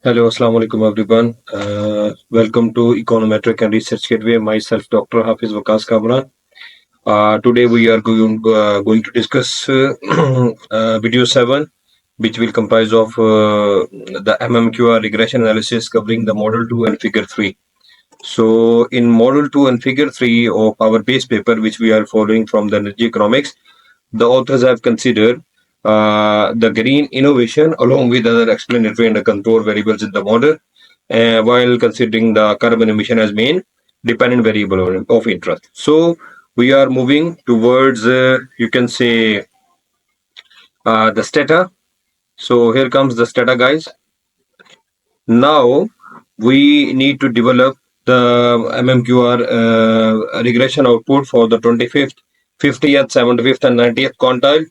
Hello, Assalamu alaikum everyone. Welcome to Econometric and Research Gateway. Myself, Dr. Hafiz Wakas Kamran. Today we are going to discuss video 7, which will comprise of the MMQR regression analysis covering the Model 2 and Figure 3. So in Model 2 and Figure 3 of our base paper, which we are following from the Energy Economics, the authors have considered the green innovation along with other explanatory and control variables in the model, while considering the carbon emission as main dependent variable of interest. So we are moving towards, you can say, the stata. So here comes the stata, guys. Now we need to develop the MMQR regression output for the 25th, 50th, 75th, and 90th quantile.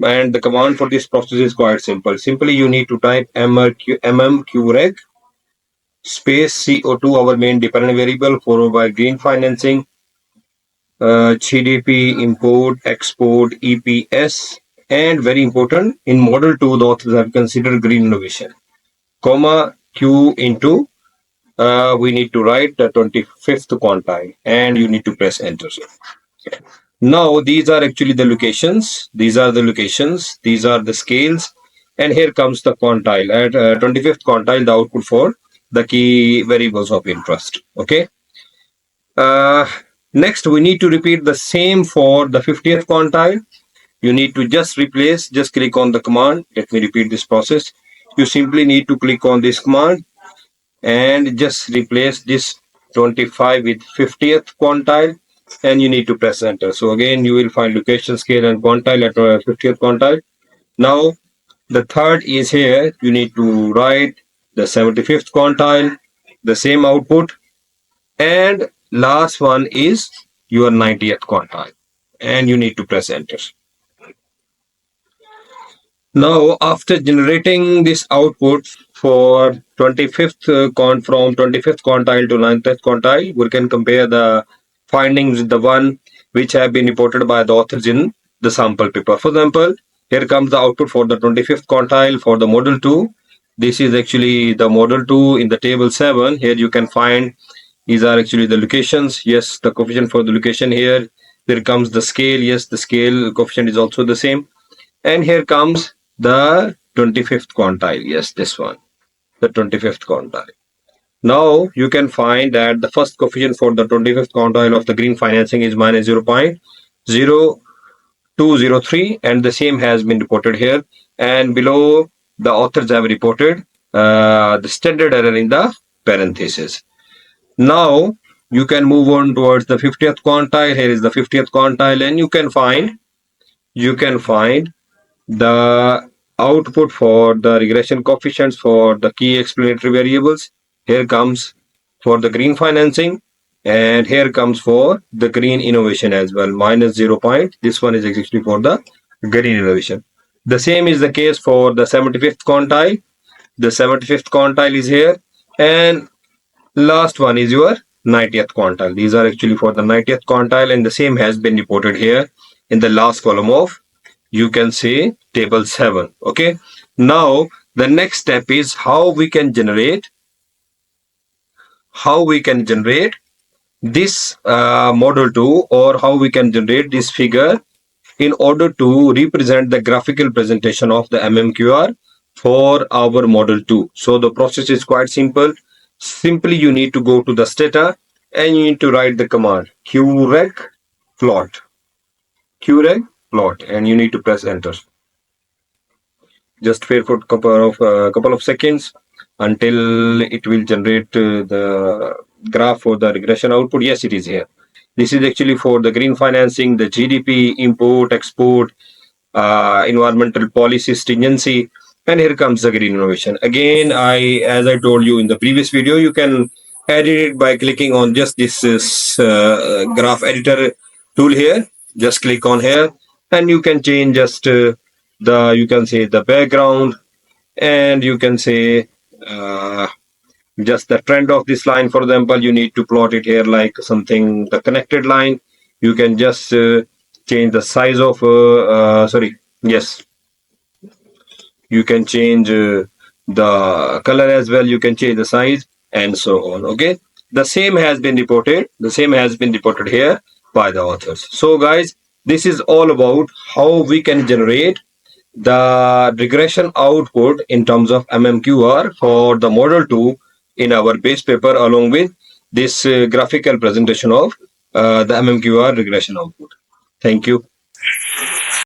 And the command for this process is quite simple. Simply, you need to type MMQReg space CO2, our main dependent variable, followed by green financing, GDP, import, export, EPS, and very important, in model 2, the authors have considered green innovation, comma Q into we need to write the 25th quantile, and you need to press enter. Now these are actually the locations. These are the locations. These are the scales. And here comes the quantile. At 25th quantile, the output for the key variables of interest. Okay. Next, we need to repeat the same for the 50th quantile. You need to just replace, just click on the command. Let me repeat this process. You simply need to click on this command and just replace this 25 with 50th quantile, and you need to press enter. So again, you will find location, scale, and quantile at 50th quantile. Now the third is here. You need to write the 75th quantile, the same output, and last one is your 90th quantile, and you need to press enter. Now, after generating this output for 25th from 25th quantile to 90th quantile, we can compare the findings with the one which have been reported by the authors in the sample paper. For example, here comes the output for the 25th quantile for the model 2. This is actually the model 2 in the table 7. Here you can find these are actually the locations. Yes, the coefficient for the location here. There comes the scale. Yes, the scale coefficient is also the same. And here comes the 25th quantile. Yes, this one, the 25th quantile. Now you can find that the first coefficient for the 25th quantile of the green financing is minus 0.0203, and the same has been reported here. And below, the authors have reported the standard error in the parenthesis. Now you can move on towards the 50th quantile. Here is the 50th quantile, and you can find the output for the regression coefficients for the key explanatory variables. Here comes for the green financing, and here comes for the green innovation as well, minus 0. This one is actually for the green innovation. The same is the case for the 75th quantile. The 75th quantile is here, and last one is your 90th quantile. These are actually for the 90th quantile, and the same has been reported here in the last column of, you can say, table 7. Okay. Now the next step is how we can generate this model 2, or how we can generate this figure in order to represent the graphical presentation of the MMQR for our model 2. So the process is quite simple. Simply you need to go to the stata and you need to write the command qreg plot, and you need to press enter. Just wait for a couple of seconds until it will generate the graph for the regression output. Yes, it is here. This is actually for the green financing, the GDP, import, export, environmental policy stringency, and here comes the green innovation. Again, as I told you in the previous video, you can edit it by clicking on just this graph editor tool here. Just click on here, and you can change just you can say the background, and you can say just the trend of this line. For example, you need to plot it here like something, the connected line. You can just change the size of you can change the color as well. You can change the size and so on. Okay, the same has been reported. The same has been reported here by the authors. So, guys, this is all about how we can generate the regression output in terms of MMQR for the model 2 in our base paper, along with this graphical presentation of the MMQR regression output. Thank you.